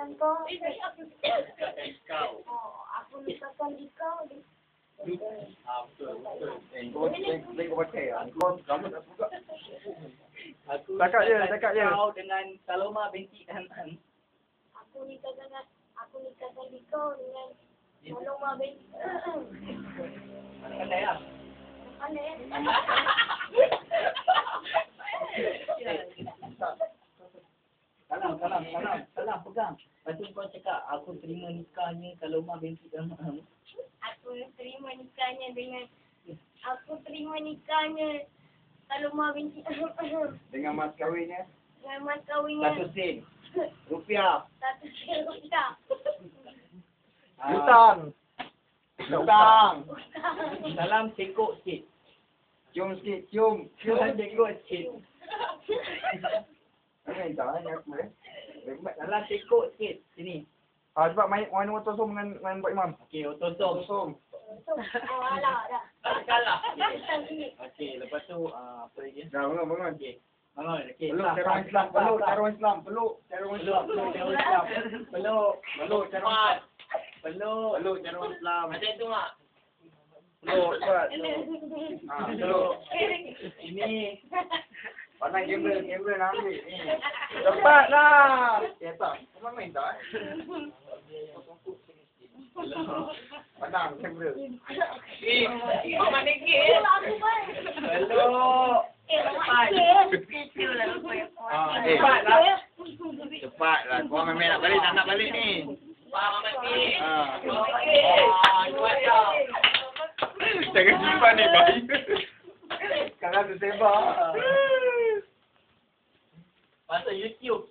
nikahkan kau. Kau. Oh, aku nikahkan kau. Betul. Kau pakai kamu tak suka. Aku Cakap je. Kau dengan Saloma binti Aku nikahkan kau dengan Saloma binti. Pandai lah. Pandai. Salam, pegang. Lepas tu kau cakap, aku terima nikahnya Saloma binti Aku terima nikahnya Saloma binti. Dengan mas kahwinnya. Dengan mas kahwinnya. 1 sen. Rupiah. 1 sen rupiah. Hutang. Salam cekok sikit. Cium sikit, cium. Salam cekok sikit. Minta aku Salam cekok sikit. Sini. sebab main motor som dengan Pak Imam. Okey, otosom. Som. Oh, alah dah. Kalah. Datang sini. Okey, lepas tu apa lagi? Dah bangun. Okey. Bangun. Okey. Peluk cara orang Islam. Peluk cara orang Islam. Peluk cara orang Islam. Peluk cara orang Islam. Peluk cara orang Islam. Macam tu mak. Peluk cepat. Peluk. Ini. Pandang kamera nak ambil ni. Cepatlah. Ya tak. Kau main tak? Pandang kamera. Mama dikit. Aku baik. Peluk. Cepatlah. Cepatlah. Kau main nak balik tak nak balik ni. Mama dikit. Jangan simpan ni bayi. Sekarang tu tembak. Pasal YouTube.